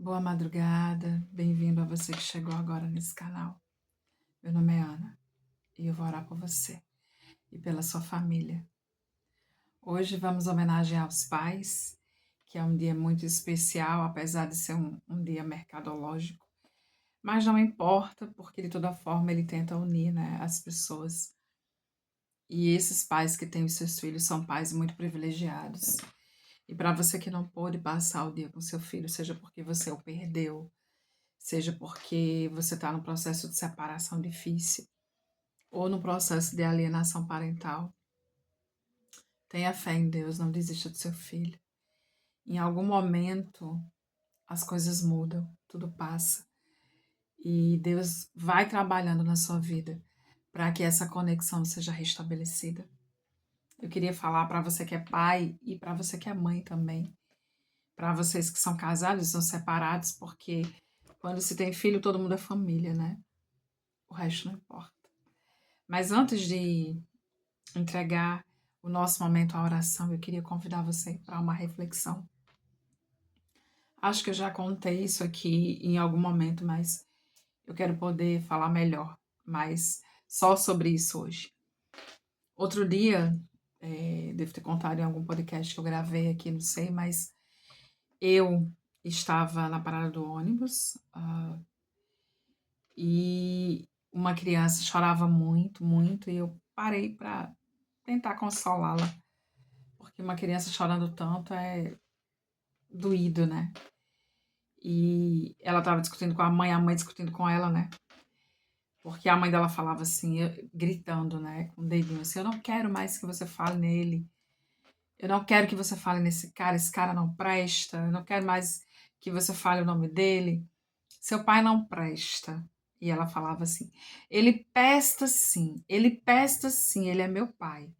Boa madrugada, bem-vindo a você que chegou agora nesse canal. Meu nome é Ana e eu vou orar por você e pela sua família. Hoje vamos homenagear os pais, que é um dia muito especial, apesar de ser um dia mercadológico. Mas não importa, porque de toda forma ele tenta unir, né, as pessoas. E esses pais que têm os seus filhos são pais muito privilegiados. E para você que não pôde passar o dia com seu filho, seja porque você o perdeu, seja porque você está no processo de separação difícil ou no processo de alienação parental, tenha fé em Deus, não desista do seu filho. Em algum momento as coisas mudam, tudo passa e Deus vai trabalhando na sua vida para que essa conexão seja restabelecida. Eu queria falar para você que é pai e para você que é mãe também, para vocês que são casados e são separados, porque quando se tem filho todo mundo é família, né? O resto não importa. Mas antes de entregar o nosso momento à oração, eu queria convidar você para uma reflexão. Acho que eu já contei isso aqui em algum momento, mas eu quero poder falar melhor, mas só sobre isso hoje. Outro dia, devo ter contado em algum podcast que eu gravei aqui, não sei, mas eu estava na parada do ônibus, e uma criança chorava muito, muito, e eu parei para tentar consolá-la. Porque uma criança chorando tanto é doído, né? E ela estava discutindo com a mãe discutindo com ela, né? Porque a mãe dela falava assim, gritando, né? Com o dedinho assim: eu não quero mais que você fale nele. Eu não quero que você fale nesse cara. Esse cara não presta. Eu não quero mais que você fale o nome dele. Seu pai não presta. E ela falava assim: ele presta sim. Ele presta sim. Ele é meu pai.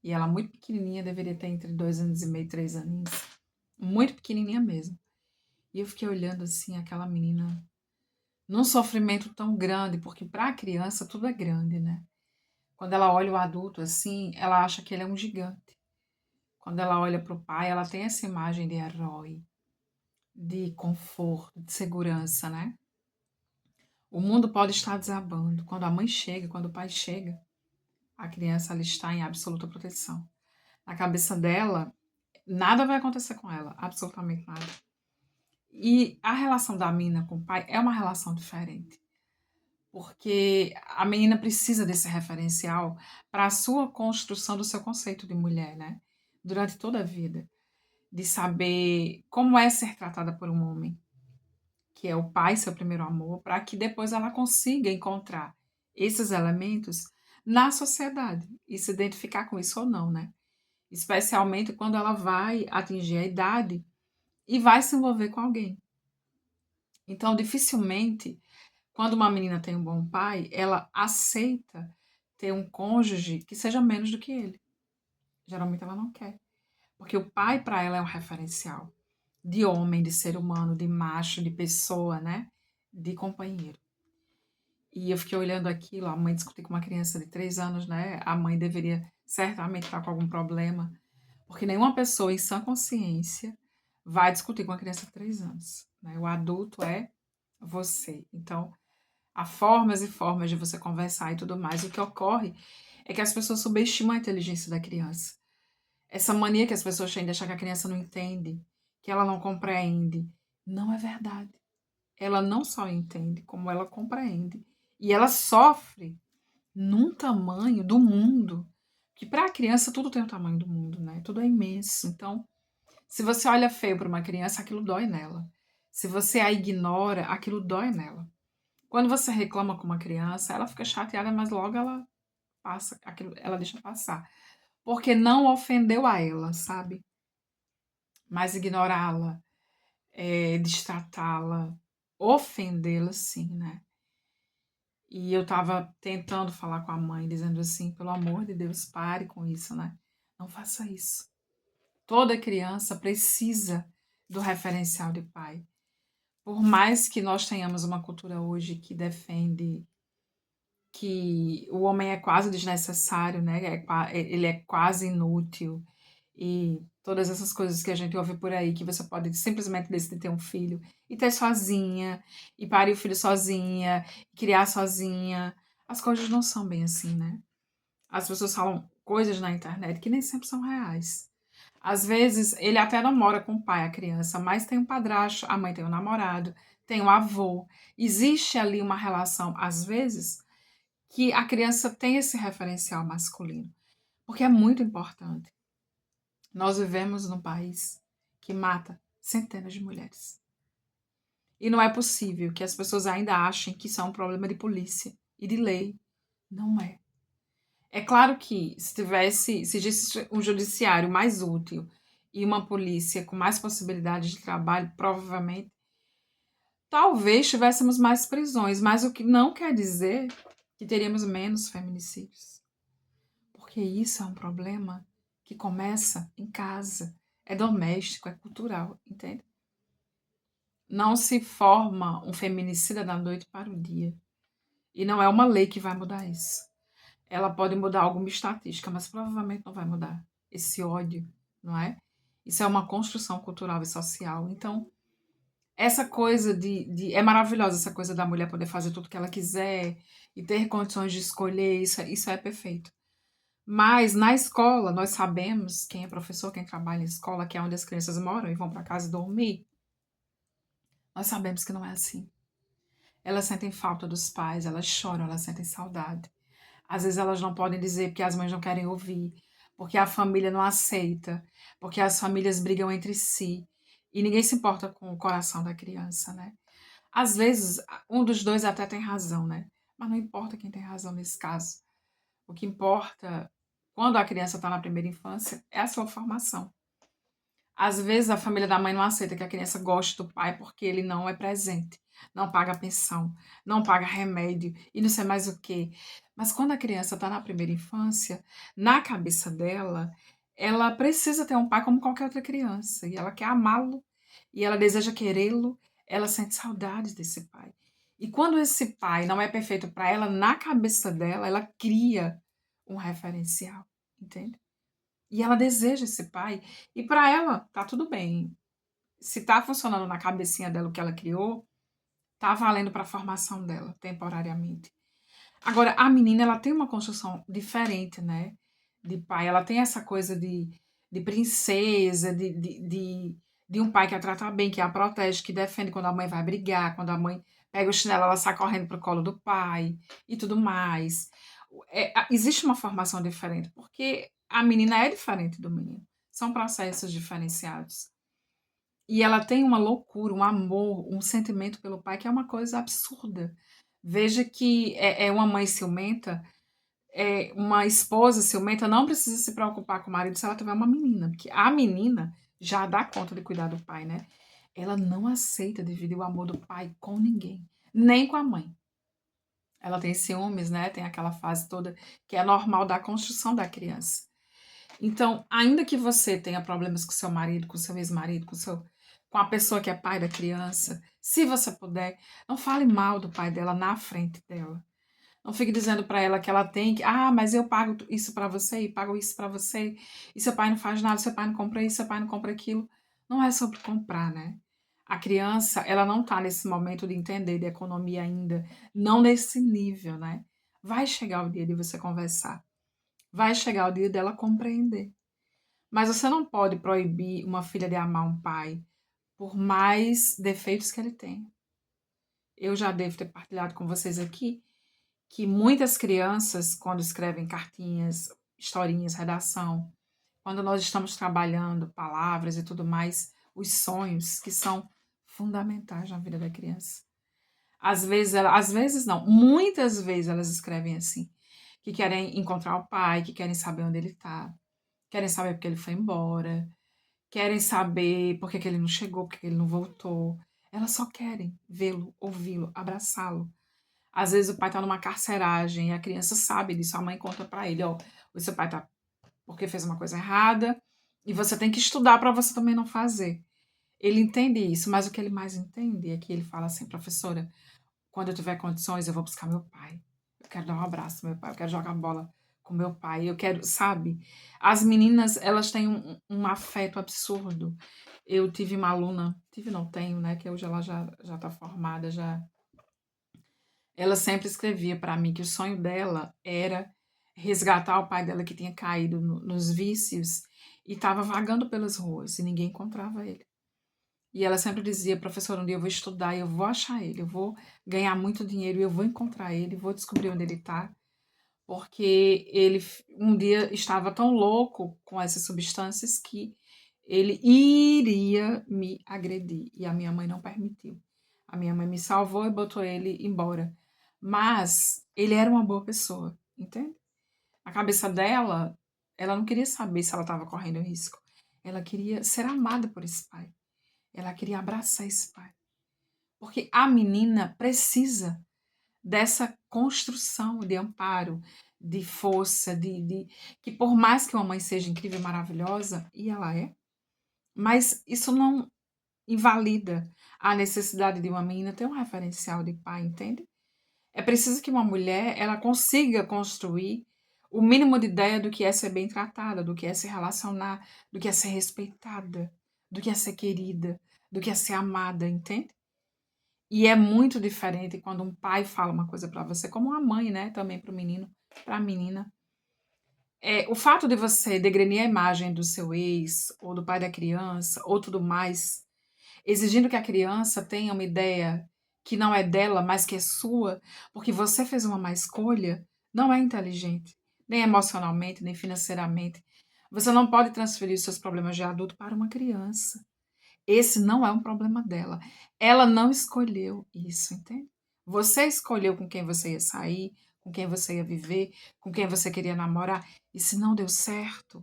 E ela, muito pequenininha, deveria ter entre 2 anos e meio, 3 aninhos. Muito pequenininha mesmo. E eu fiquei olhando assim aquela menina num sofrimento tão grande, porque para a criança tudo é grande, né? Quando ela olha o adulto assim, ela acha que ele é um gigante. Quando ela olha para o pai, ela tem essa imagem de herói, de conforto, de segurança, né? O mundo pode estar desabando. Quando a mãe chega, quando o pai chega, a criança ela está em absoluta proteção. Na cabeça dela, nada vai acontecer com ela, absolutamente nada. E a relação da menina com o pai é uma relação diferente, porque a menina precisa desse referencial para a sua construção do seu conceito de mulher, né? Durante toda a vida, de saber como é ser tratada por um homem, que é o pai, seu primeiro amor, para que depois ela consiga encontrar esses elementos na sociedade e se identificar com isso ou não, né? Especialmente quando ela vai atingir a idade e vai se envolver com alguém. Então, dificilmente, quando uma menina tem um bom pai, ela aceita ter um cônjuge que seja menos do que ele. Geralmente ela não quer. Porque o pai, para ela, é um referencial de homem, de ser humano, de macho, de pessoa, né? De companheiro. E eu fiquei olhando aquilo, a mãe discutir com uma criança de 3 anos, né? A mãe deveria certamente estar com algum problema, porque nenhuma pessoa em sã consciência vai discutir com uma criança de 3 anos. Né? O adulto é você. Então, há formas e formas de você conversar e tudo mais. O que ocorre é que as pessoas subestimam a inteligência da criança. Essa mania que as pessoas têm de achar que a criança não entende, que ela não compreende, não é verdade. Ela não só entende, como ela compreende. E ela sofre num tamanho do mundo, que para a criança tudo tem o tamanho do mundo, né? Tudo é imenso. Então, se você olha feio para uma criança, aquilo dói nela. Se você a ignora, aquilo dói nela. Quando você reclama com uma criança, ela fica chateada, mas logo ela passa, aquilo, ela deixa passar. Porque não ofendeu a ela, sabe? Mas ignorá-la, destratá-la, ofendê-la, sim, né? E eu tava tentando falar com a mãe, dizendo assim, pelo amor de Deus, pare com isso, né? Não faça isso. Toda criança precisa do referencial de pai. Por mais que nós tenhamos uma cultura hoje que defende que o homem é quase desnecessário, né? Ele é quase inútil. E todas essas coisas que a gente ouve por aí, que você pode simplesmente decidir ter um filho e ter sozinha, e parir o filho sozinha, e criar sozinha. As coisas não são bem assim, né? As pessoas falam coisas na internet que nem sempre são reais. Às vezes, ele até não mora com o pai, a criança, mas tem um padrasto, a mãe tem um namorado, tem um avô. Existe ali uma relação, às vezes, que a criança tem esse referencial masculino, porque é muito importante. Nós vivemos num país que mata centenas de mulheres. E não é possível que as pessoas ainda achem que isso é um problema de polícia e de lei. Não é. É claro que se existisse um judiciário mais útil e uma polícia com mais possibilidades de trabalho, provavelmente, talvez tivéssemos mais prisões, mas o que não quer dizer que teríamos menos feminicídios. Porque isso é um problema que começa em casa, é doméstico, é cultural, entende? Não se forma um feminicida da noite para o dia. E não é uma lei que vai mudar isso. Ela pode mudar alguma estatística, mas provavelmente não vai mudar esse ódio, não é? Isso é uma construção cultural e social. Então, essa coisa é maravilhosa essa coisa da mulher poder fazer tudo que ela quiser e ter condições de escolher, isso é perfeito. Mas na escola, nós sabemos, quem é professor, quem trabalha em escola, que é onde as crianças moram e vão para casa dormir, nós sabemos que não é assim. Elas sentem falta dos pais, elas choram, elas sentem saudade. Às vezes elas não podem dizer porque as mães não querem ouvir, porque a família não aceita, porque as famílias brigam entre si e ninguém se importa com o coração da criança, né? Às vezes um dos dois até tem razão, né? Mas não importa quem tem razão nesse caso. O que importa quando a criança está na primeira infância é a sua formação. Às vezes a família da mãe não aceita que a criança goste do pai porque ele não é presente, não paga pensão, não paga remédio e não sei mais o quê. Mas quando a criança está na primeira infância, na cabeça dela, ela precisa ter um pai como qualquer outra criança e ela quer amá-lo e ela deseja querê-lo, ela sente saudades desse pai. E quando esse pai não é perfeito para ela, na cabeça dela, ela cria um referencial, entende? E ela deseja esse pai. E para ela, tá tudo bem. Se tá funcionando na cabecinha dela o que ela criou, tá valendo para a formação dela, temporariamente. Agora, a menina, ela tem uma construção diferente, né? De pai. Ela tem essa coisa de princesa, de um pai que a trata bem, que a protege, que defende quando a mãe vai brigar, quando a mãe pega o chinelo, ela sai correndo pro colo do pai e tudo mais. Existe uma formação diferente, porque a menina é diferente do menino. São processos diferenciados. E ela tem uma loucura, um amor, um sentimento pelo pai que é uma coisa absurda. Veja que é uma mãe ciumenta, uma esposa ciumenta não precisa se preocupar com o marido se ela tiver uma menina, porque a menina já dá conta de cuidar do pai, né? Ela não aceita dividir o amor do pai com ninguém, nem com a mãe. Ela tem ciúmes, né? Tem aquela fase toda que é normal da construção da criança. Então, ainda que você tenha problemas com seu marido, com seu ex-marido, com a pessoa que é pai da criança, se você puder, não fale mal do pai dela na frente dela. Não fique dizendo para ela que ela tem que, mas eu pago isso para você e pago isso para você, e seu pai não faz nada, seu pai não compra isso, seu pai não compra aquilo. Não é sobre comprar, né? A criança, ela não está nesse momento de entender de economia ainda, não nesse nível, né? Vai chegar o dia de você conversar. Vai chegar o dia dela compreender. Mas você não pode proibir uma filha de amar um pai, por mais defeitos que ele tenha. Eu já devo ter partilhado com vocês aqui que muitas crianças, quando escrevem cartinhas, historinhas, redação, quando nós estamos trabalhando palavras e tudo mais, os sonhos que são fundamentais na vida da criança. Às vezes não, muitas vezes elas escrevem assim, que querem encontrar o pai, que querem saber onde ele está, querem saber porque ele foi embora, querem saber por que que ele não chegou, por que que ele não voltou. Elas só querem vê-lo, ouvi-lo, abraçá-lo. Às vezes o pai está numa carceragem e a criança sabe disso, a mãe conta para ele, ó, o seu pai tá porque fez uma coisa errada e você tem que estudar para você também não fazer. Ele entende isso, mas o que ele mais entende é que ele fala assim, professora, quando eu tiver condições eu vou buscar meu pai. Eu quero dar um abraço ao meu pai, eu quero jogar bola com meu pai. Eu quero, sabe? As meninas, elas têm um afeto absurdo. Eu tive uma aluna, tive não tenho, né? Que hoje ela já tá formada, já. Ela sempre escrevia para mim que o sonho dela era resgatar o pai dela que tinha caído nos vícios e estava vagando pelas ruas e ninguém encontrava ele. E ela sempre dizia, professora, um dia eu vou estudar e eu vou achar ele, eu vou ganhar muito dinheiro e eu vou encontrar ele, vou descobrir onde ele está, porque ele um dia estava tão louco com essas substâncias que ele iria me agredir e a minha mãe não permitiu. A minha mãe me salvou e botou ele embora. Mas ele era uma boa pessoa, entende? A cabeça dela, ela não queria saber se ela estava correndo risco. Ela queria ser amada por esse pai. Ela queria abraçar esse pai. Porque a menina precisa dessa construção de amparo, de força, que por mais que uma mãe seja incrível e maravilhosa, e ela é, mas isso não invalida a necessidade de uma menina ter um referencial de pai, entende? É preciso que uma mulher ela consiga construir o mínimo de ideia do que é ser bem tratada, do que é se relacionar, do que é ser respeitada, do que é ser querida, do que é ser amada, entende? E é muito diferente quando um pai fala uma coisa pra você, como uma mãe, né, também para o menino, para a menina. O fato de você degrenir a imagem do seu ex, ou do pai da criança, ou tudo mais, exigindo que a criança tenha uma ideia que não é dela, mas que é sua, porque você fez uma má escolha, não é inteligente, nem emocionalmente, nem financeiramente. Você não pode transferir os seus problemas de adulto para uma criança. Esse não é um problema dela. Ela não escolheu isso, entende? Você escolheu com quem você ia sair, com quem você ia viver, com quem você queria namorar, e se não deu certo,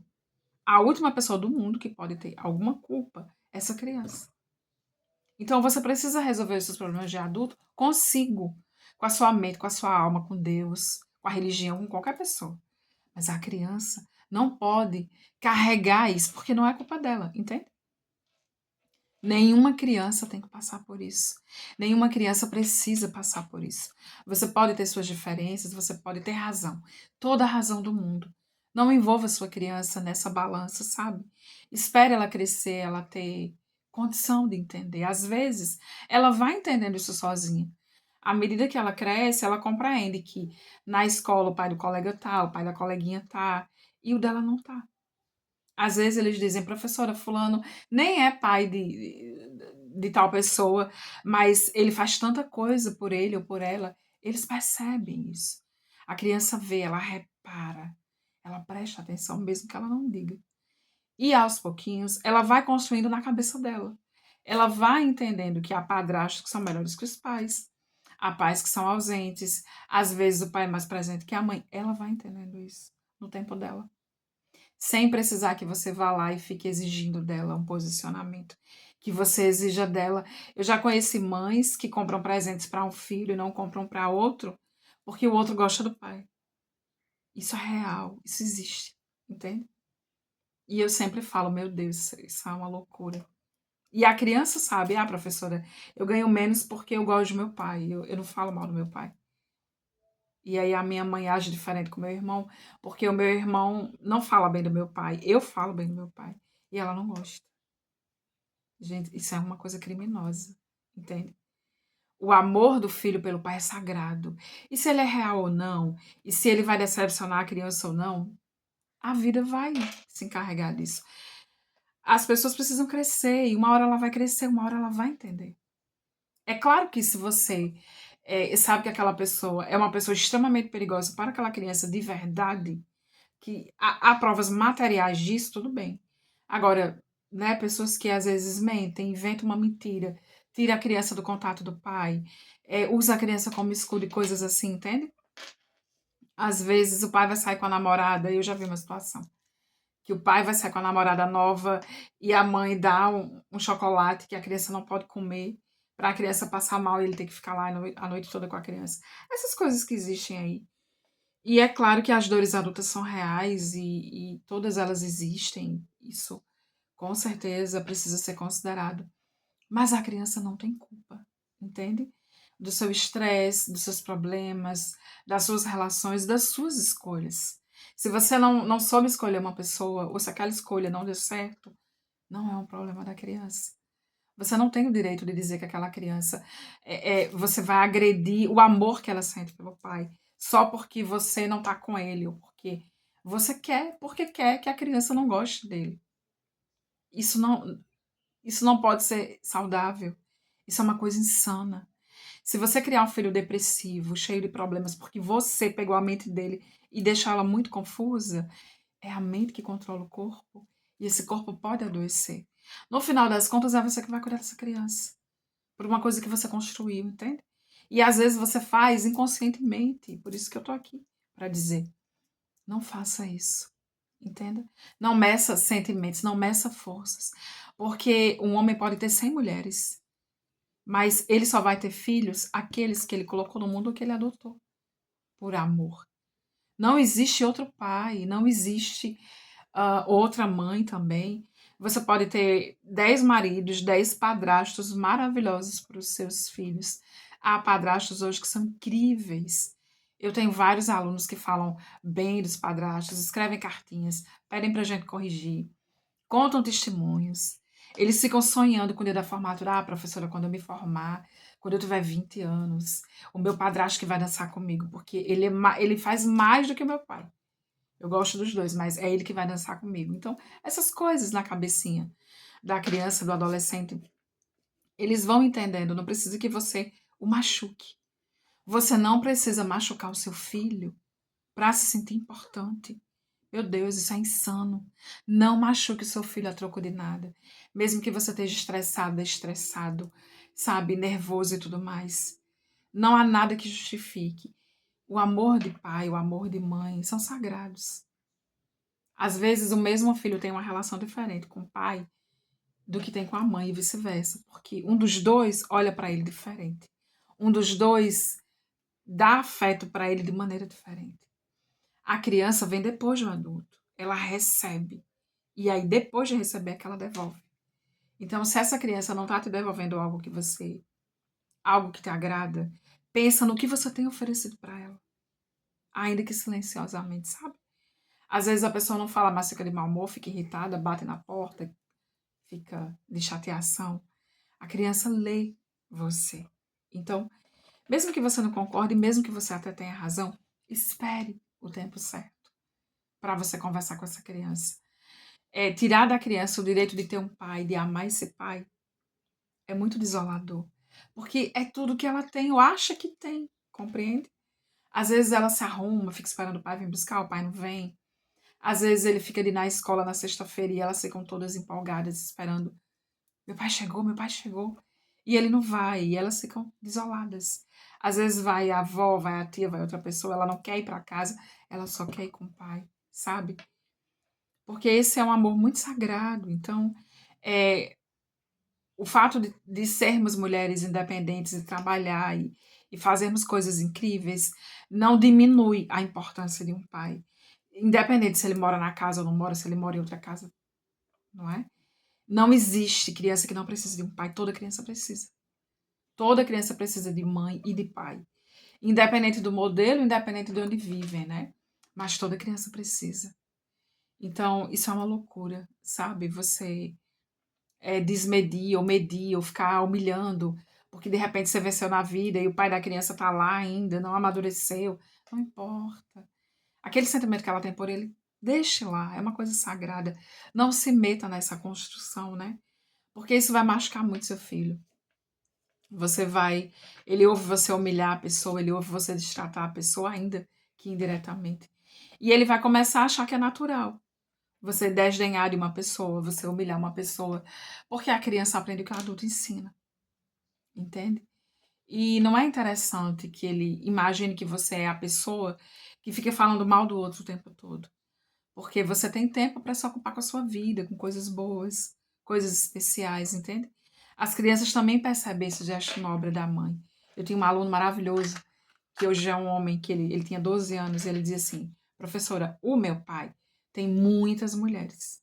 a última pessoa do mundo que pode ter alguma culpa é essa criança. Então você precisa resolver os seus problemas de adulto consigo, com a sua mente, com a sua alma, com Deus, com a religião, com qualquer pessoa. Mas a criança não pode carregar isso, porque não é culpa dela, entende? Nenhuma criança tem que passar por isso. Nenhuma criança precisa passar por isso. Você pode ter suas diferenças, você pode ter razão, toda a razão do mundo. Não envolva sua criança nessa balança, sabe? Espere ela crescer, ela ter condição de entender. Às vezes, ela vai entendendo isso sozinha. À medida que ela cresce, ela compreende que na escola o pai do colega tá, o pai da coleguinha tá, e o dela não tá. Às vezes eles dizem, professora, fulano nem é pai de tal pessoa, mas ele faz tanta coisa por ele ou por ela. Eles percebem isso. A criança vê, ela repara, ela presta atenção, mesmo que ela não diga. E aos pouquinhos, ela vai construindo na cabeça dela. Ela vai entendendo que há padrastos que são melhores que os pais, há pais que são ausentes, às vezes o pai é mais presente que a mãe. Ela vai entendendo isso no tempo dela sem precisar que você vá lá e fique exigindo dela um posicionamento, que você exija dela. Eu já conheci mães que compram presentes para um filho e não compram para outro, porque o outro gosta do pai. Isso é real, isso existe, entende? E eu sempre falo, meu Deus, isso é uma loucura. E a criança sabe, ah, professora, eu ganho menos porque eu gosto do meu pai, eu não falo mal do meu pai. E aí a minha mãe age diferente com o meu irmão, porque o meu irmão não fala bem do meu pai, eu falo bem do meu pai. E ela não gosta. Gente, isso é uma coisa criminosa, entende? O amor do filho pelo pai é sagrado. E se ele é real ou não, e se ele vai decepcionar a criança ou não, a vida vai se encarregar disso. As pessoas precisam crescer, e uma hora ela vai crescer, uma hora ela vai entender. É claro que se você sabe que aquela pessoa é uma pessoa extremamente perigosa para aquela criança de verdade, que há provas materiais disso, tudo bem. Agora, né, pessoas que às vezes mentem, inventam uma mentira, tira a criança do contato do pai, usa a criança como escudo e coisas assim, entende? Às vezes o pai vai sair com a namorada, eu já vi uma situação, que o pai vai sair com a namorada nova e a mãe dá um chocolate que a criança não pode comer para a criança passar mal e ele ter que ficar lá a noite toda com a criança. Essas coisas que existem aí. E é claro que as dores adultas são reais e todas elas existem, isso com certeza precisa ser considerado. Mas a criança não tem culpa, entende? Do seu estresse, dos seus problemas, das suas relações, das suas escolhas. Se você não soube escolher uma pessoa, ou se aquela escolha não deu certo, não é um problema da criança. Você não tem o direito de dizer que aquela criança, você vai agredir o amor que ela sente pelo pai, só porque você não tá com ele, ou porque você quer, porque quer que a criança não goste dele. Isso não, isso não pode ser saudável. Isso é uma coisa insana. Se você criar um filho depressivo, cheio de problemas, porque você pegou a mente dele e deixou ela muito confusa, é a mente que controla o corpo. E esse corpo pode adoecer. No final das contas, é você que vai cuidar dessa criança. Por uma coisa que você construiu, entende? E às vezes você faz inconscientemente. Por isso que eu tô aqui para dizer: não faça isso. Entenda? Não meça sentimentos, não meça forças. Porque um homem pode ter 100 mulheres, mas ele só vai ter filhos aqueles que ele colocou no mundo ou que ele adotou, por amor. Não existe outro pai, não existe outra mãe também. Você pode ter 10 maridos, 10 padrastos maravilhosos para os seus filhos. Há padrastos hoje que são incríveis. Eu tenho vários alunos que falam bem dos padrastos, escrevem cartinhas, pedem para a gente corrigir, contam testemunhos. Eles ficam sonhando com o dia da formatura. Ah, professora, quando eu me formar, quando eu tiver 20 anos, o meu padrasto que vai dançar comigo, porque ele faz mais do que o meu pai. Eu gosto dos dois, mas é ele que vai dançar comigo. Então, essas coisas na cabecinha da criança, do adolescente, eles vão entendendo. Não precisa que você o machuque. Você não precisa machucar o seu filho para se sentir importante. Meu Deus, isso é insano. Não machuque o seu filho a troco de nada. Mesmo que você esteja estressada, estressado, sabe, nervoso e tudo mais. Não há nada que justifique. O amor de pai, o amor de mãe são sagrados. Às vezes, o mesmo filho tem uma relação diferente com o pai do que tem com a mãe e vice-versa, porque um dos dois olha para ele diferente. Um dos dois dá afeto para ele de maneira diferente. A criança vem depois do adulto. Ela recebe. E aí, depois de receber, é que ela devolve. Então, se essa criança não está te devolvendo algo que te agrada, pensa no que você tem oferecido para ela, ainda que silenciosamente, sabe? Às vezes a pessoa não fala, mas fica de mau humor, fica irritada, bate na porta, fica de chateação. A criança lê você. Então, mesmo que você não concorde, mesmo que você até tenha razão, espere o tempo certo para você conversar com essa criança. Tirar da criança o direito de ter um pai, de amar esse pai, é muito desolador. Porque é tudo que ela tem, ou acha que tem, compreende? Às vezes ela se arruma, fica esperando o pai vir buscar, o pai não vem. Às vezes ele fica ali na escola na sexta-feira e elas ficam todas empolgadas, esperando. Meu pai chegou, meu pai chegou. E ele não vai, e elas ficam desoladas. Às vezes vai a avó, vai a tia, vai outra pessoa, ela não quer ir para casa, ela só quer ir com o pai, sabe? Porque esse é um amor muito sagrado. Então, é, o fato de sermos mulheres independentes e trabalhar e fazermos coisas incríveis não diminui a importância de um pai. Independente se ele mora na casa ou não mora, se ele mora em outra casa, não é? Não existe criança que não precisa de um pai. Toda criança precisa. Toda criança precisa de mãe e de pai. Independente do modelo, independente de onde vivem, né? Mas toda criança precisa. Então, isso é uma loucura, sabe? Você desmedir ou medir ou ficar humilhando, porque de repente você venceu na vida e o pai da criança tá lá ainda, não amadureceu. Não importa. Aquele sentimento que ela tem por ele, deixe lá, é uma coisa sagrada. Não se meta nessa construção, né? Porque isso vai machucar muito seu filho. Você vai. Ele ouve você humilhar a pessoa, ele ouve você destratar a pessoa, ainda que indiretamente. E ele vai começar a achar que é natural. Você desdenhar de uma pessoa, você humilhar uma pessoa, porque a criança aprende o que o adulto ensina, entende? E não é interessante que ele imagine que você é a pessoa que fica falando mal do outro o tempo todo. Porque você tem tempo para se ocupar com a sua vida, com coisas boas, coisas especiais, entende? As crianças também percebem esse gesto nobre da mãe. Eu tinha um aluno maravilhoso, que hoje é um homem, que ele tinha 12 anos, e ele dizia assim: professora, o meu pai tem muitas mulheres.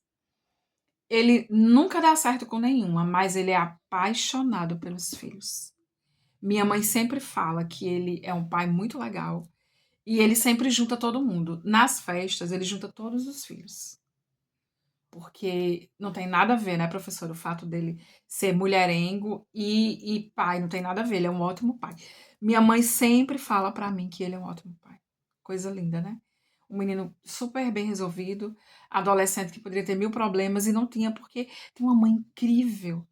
Ele nunca dá certo com nenhuma, mas ele é apaixonado pelos filhos. Minha mãe sempre fala que ele é um pai muito legal E ele sempre junta todo mundo. Nas festas, ele junta todos os filhos. Porque não tem nada a ver, né, professor, o fato dele ser mulherengo e pai, não tem nada a ver, ele é um ótimo pai. Minha mãe sempre fala pra mim que ele é um ótimo pai. Coisa linda, né? Um menino super bem resolvido, adolescente que poderia ter mil problemas e não tinha, porque tem uma mãe incrível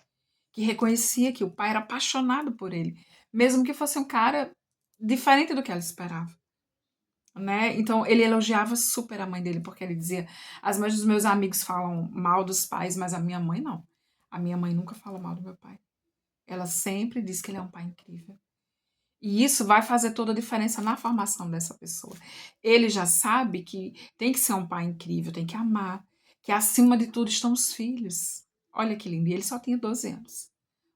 que reconhecia que o pai era apaixonado por ele, mesmo que fosse um cara diferente do que ela esperava, né? Então ele elogiava super a mãe dele, porque ele dizia: as mães dos meus amigos falam mal dos pais, mas a minha mãe não. A minha mãe nunca fala mal do meu pai. Ela sempre diz que ele é um pai incrível. E isso vai fazer toda a diferença na formação dessa pessoa. Ele já sabe que tem que ser um pai incrível, tem que amar, que acima de tudo estão os filhos. Olha que lindo. E ele só tinha 12 anos.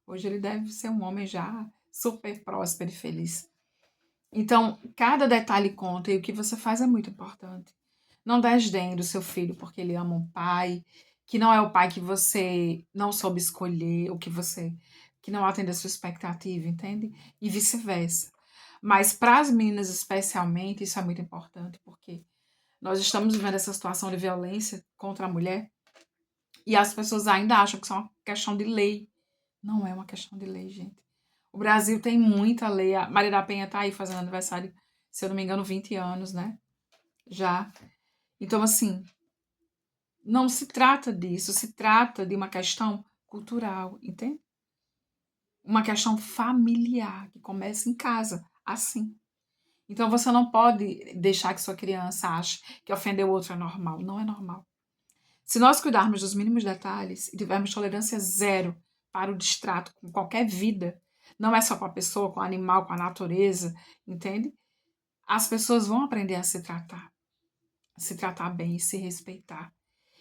Hoje ele deve ser um homem já super próspero e feliz. Então, cada detalhe conta e o que você faz é muito importante. Não desdenhe do seu filho porque ele ama um pai, que não é o pai que você não soube escolher, ou que não atende a sua expectativa, entende? E vice-versa. Mas para as meninas especialmente, isso é muito importante, porque nós estamos vivendo essa situação de violência contra a mulher e as pessoas ainda acham que isso é uma questão de lei. Não é uma questão de lei, gente. O Brasil tem muita lei. A Maria da Penha tá aí fazendo aniversário, se eu não me engano, 20 anos, né? Já. Então, assim, não se trata disso, se trata de uma questão cultural, entende? Uma questão familiar, que começa em casa, assim. Então, você não pode deixar que sua criança ache que ofender o outro é normal. Não é normal. Se nós cuidarmos dos mínimos detalhes e tivermos tolerância zero para o distrato com qualquer vida, não é só com a pessoa, com o animal, com a natureza, entende? As pessoas vão aprender a se tratar bem e se respeitar.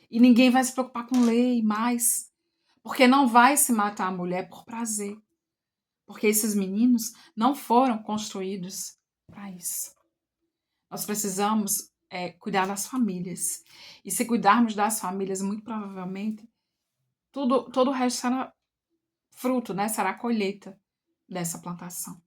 E ninguém vai se preocupar com lei mais, porque não vai se matar a mulher por prazer, porque esses meninos não foram construídos para isso. Nós precisamos cuidar das famílias. E se cuidarmos das famílias, muito provavelmente todo o resto será fruto, né? Será colheita dessa plantação.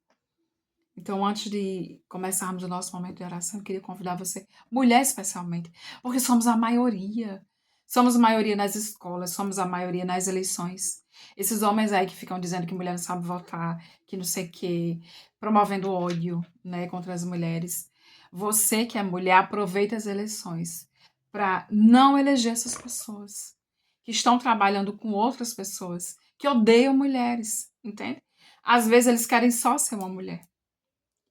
Então, antes de começarmos o nosso momento de oração, eu queria convidar você, mulher especialmente, porque somos a maioria. Somos a maioria nas escolas, somos a maioria nas eleições. Esses homens aí que ficam dizendo que mulher não sabe votar, que não sei o quê, promovendo ódio, né, contra as mulheres. Você que é mulher, aproveita as eleições para não eleger essas pessoas que estão trabalhando com outras pessoas que odeiam mulheres, entende? Às vezes eles querem só ser uma mulher.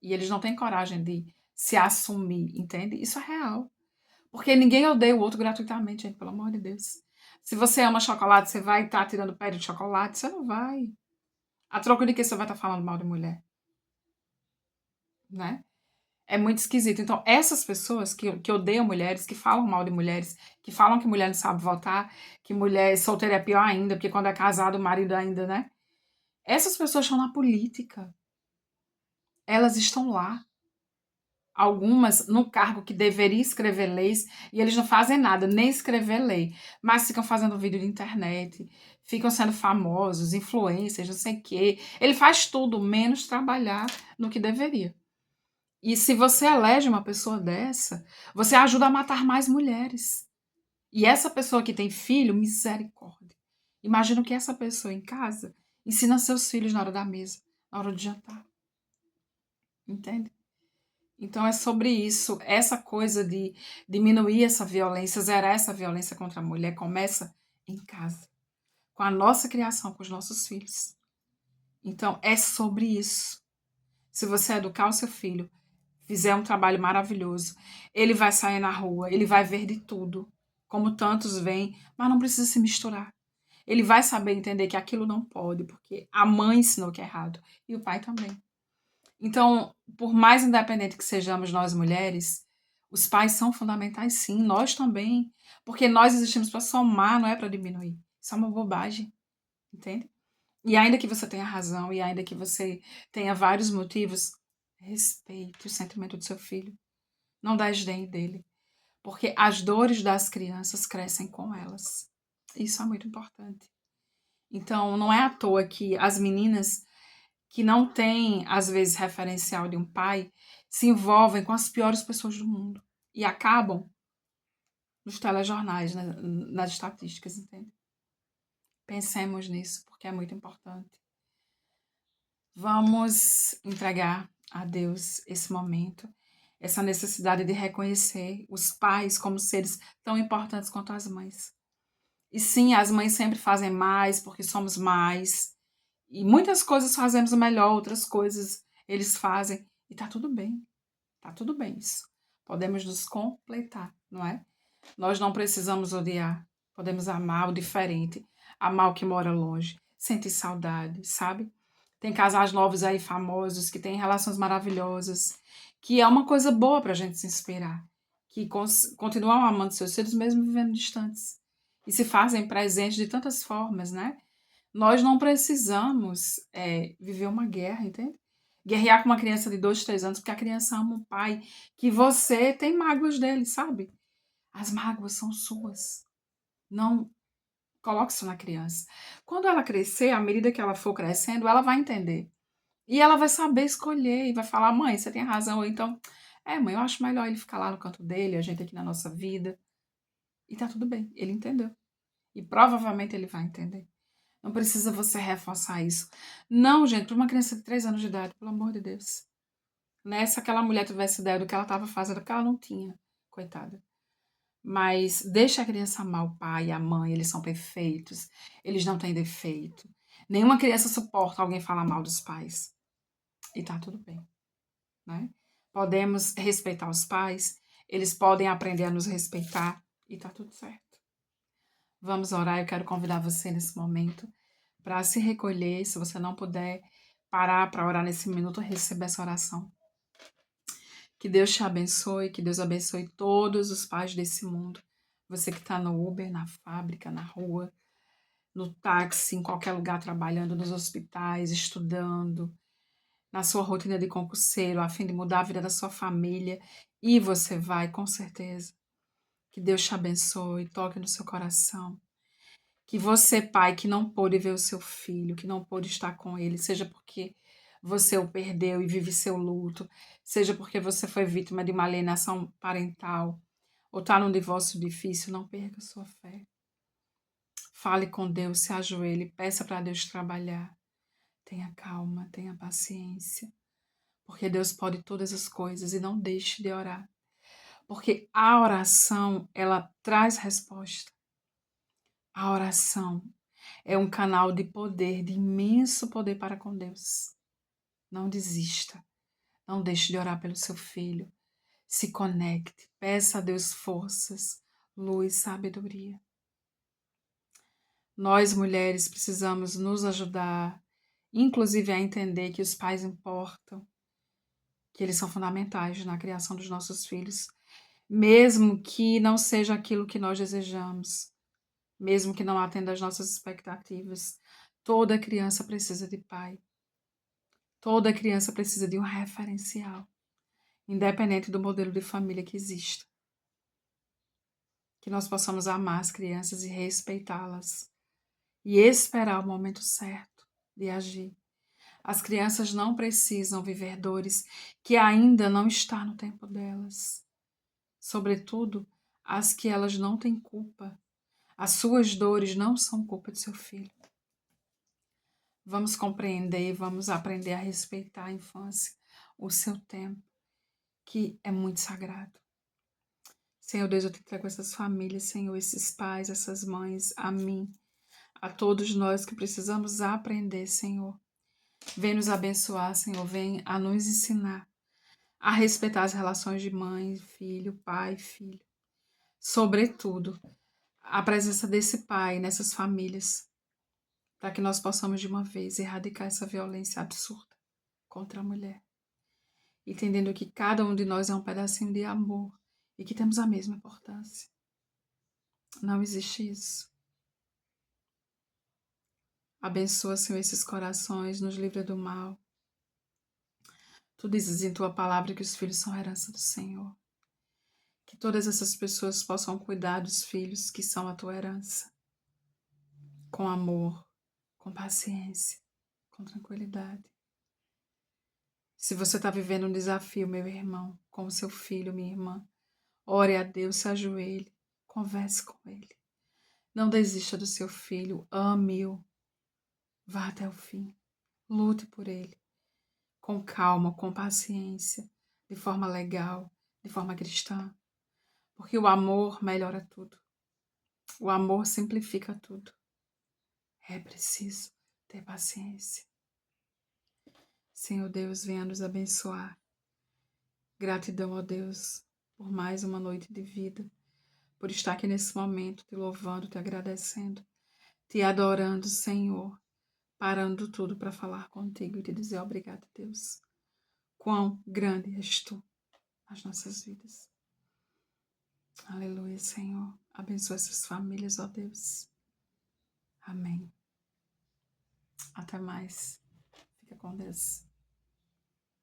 E eles não têm coragem de se assumir, entende? Isso é real. Porque ninguém odeia o outro gratuitamente, gente, pelo amor de Deus. Se você ama chocolate, você vai estar tirando pé de chocolate? Você não vai. A troco de que você vai estar falando mal de mulher, né? É muito esquisito. Então, essas pessoas que odeiam mulheres, que falam mal de mulheres, que falam que mulher não sabe votar, que mulher solteira é pior ainda, porque quando é casado, o marido ainda, né? Essas pessoas estão na política. Elas estão lá. Algumas no cargo que deveria escrever leis e eles não fazem nada, nem escrever lei, mas ficam fazendo vídeo de internet, ficam sendo famosos, influencers, não sei o quê. Ele faz tudo menos trabalhar no que deveria. E se você elege uma pessoa dessa, você ajuda a matar mais mulheres. E essa pessoa que tem filho, misericórdia. Imagina que essa pessoa em casa ensina seus filhos na hora da mesa, na hora de jantar. Entende? Então é sobre isso, essa coisa de diminuir essa violência, zerar essa violência contra a mulher começa em casa, com a nossa criação, com os nossos filhos. Então é sobre isso. Se você educar o seu filho, fizer um trabalho maravilhoso, ele vai sair na rua, ele vai ver de tudo, como tantos veem, mas não precisa se misturar. Ele vai saber entender que aquilo não pode, porque a mãe ensinou que é errado e o pai também. Então, por mais independente que sejamos nós mulheres, os pais são fundamentais sim, nós também, porque nós existimos para somar, não é para diminuir. Isso é uma bobagem, entende? E ainda que você tenha razão, e ainda que você tenha vários motivos, respeite o sentimento do seu filho. Não desdenhe dele, porque as dores das crianças crescem com elas. Isso é muito importante. Então, não é à toa que as meninas que não têm, às vezes, referencial de um pai, se envolvem com as piores pessoas do mundo e acabam nos telejornais, nas estatísticas, entende? Pensemos nisso, porque é muito importante. Vamos entregar a Deus esse momento, essa necessidade de reconhecer os pais como seres tão importantes quanto as mães. E sim, as mães sempre fazem mais porque somos mais. E muitas coisas fazemos melhor, outras coisas eles fazem. E tá tudo bem. Tá tudo bem isso. Podemos nos completar, não é? Nós não precisamos odiar. Podemos amar o diferente, amar o que mora longe, sentir saudade, sabe? Tem casais novos aí famosos que têm relações maravilhosas, que é uma coisa boa pra gente se inspirar, que continuam amando seus filhos mesmo vivendo distantes e se fazem presentes de tantas formas, né? Nós não precisamos viver uma guerra, entende? Guerrear com uma criança de 2, 3 anos, porque a criança ama o pai, que você tem mágoas dele, sabe? As mágoas são suas. Não coloque isso na criança. Quando ela crescer, à medida que ela for crescendo, ela vai entender. E ela vai saber escolher e vai falar: mãe, você tem razão. Ou então, mãe, eu acho melhor ele ficar lá no canto dele, a gente aqui na nossa vida. E tá tudo bem, ele entendeu. E provavelmente ele vai entender. Não precisa você reforçar isso. Não, gente, para uma criança de 3 anos de idade, pelo amor de Deus. Né? Se aquela mulher tivesse ideia do que ela estava fazendo, porque ela não tinha, coitada. Mas deixa a criança amar o pai e a mãe, eles são perfeitos, eles não têm defeito. Nenhuma criança suporta alguém falar mal dos pais. E tá tudo bem, né? Podemos respeitar os pais, eles podem aprender a nos respeitar e tá tudo certo. Vamos orar, eu quero convidar você nesse momento para se recolher, se você não puder parar para orar nesse minuto, receber essa oração. Que Deus te abençoe, que Deus abençoe todos os pais desse mundo. Você que está no Uber, na fábrica, na rua, no táxi, em qualquer lugar trabalhando, nos hospitais, estudando, na sua rotina de concurseiro, a fim de mudar a vida da sua família. E você vai, com certeza. Que Deus te abençoe, toque no seu coração. Que você, pai, que não pôde ver o seu filho, que não pôde estar com ele, seja porque você o perdeu e vive seu luto, seja porque você foi vítima de uma alienação parental, ou está num divórcio difícil, não perca sua fé. Fale com Deus, se ajoelhe, peça para Deus trabalhar. Tenha calma, tenha paciência, porque Deus pode todas as coisas e não deixe de orar. Porque a oração, ela traz resposta. A oração é um canal de poder, de imenso poder para com Deus. Não desista. Não deixe de orar pelo seu filho. Se conecte. Peça a Deus forças, luz, sabedoria. Nós, mulheres, precisamos nos ajudar, inclusive a entender que os pais importam, que eles são fundamentais na criação dos nossos filhos, mesmo que não seja aquilo que nós desejamos, mesmo que não atenda às nossas expectativas. Toda criança precisa de pai. Toda criança precisa de um referencial, independente do modelo de família que exista. Que nós possamos amar as crianças e respeitá-las e esperar o momento certo de agir. As crianças não precisam viver dores que ainda não está no tempo delas. Sobretudo, as que elas não têm culpa. As suas dores não são culpa de seu filho. Vamos compreender, vamos aprender a respeitar a infância, o seu tempo, que é muito sagrado. Senhor Deus, eu te entrego essas famílias, Senhor, esses pais, essas mães, a mim, a todos nós que precisamos aprender, Senhor. Vem nos abençoar, Senhor, vem a nos ensinar a respeitar as relações de mãe, filho, pai, filho. Sobretudo, a presença desse pai nessas famílias, para que nós possamos de uma vez erradicar essa violência absurda contra a mulher. Entendendo que cada um de nós é um pedacinho de amor e que temos a mesma importância. Não existe isso. Abençoa, Senhor, esses corações, nos livra do mal. Tu dizes em tua palavra que os filhos são a herança do Senhor. Que todas essas pessoas possam cuidar dos filhos que são a tua herança. Com amor, com paciência, com tranquilidade. Se você está vivendo um desafio, meu irmão, com o seu filho, minha irmã, ore a Deus, se ajoelhe, converse com ele. Não desista do seu filho, ame-o, vá até o fim, lute por ele, com calma, com paciência, de forma legal, de forma cristã, porque o amor melhora tudo, o amor simplifica tudo. É preciso ter paciência. Senhor Deus, venha nos abençoar. Gratidão, ó Deus, por mais uma noite de vida, por estar aqui nesse momento, te louvando, te agradecendo, te adorando, Senhor, parando tudo para falar contigo e te dizer obrigado, Deus. Quão grande és tu nas nossas vidas. Aleluia, Senhor. Abençoa essas famílias, ó Deus. Amém. Até mais. Fica com Deus.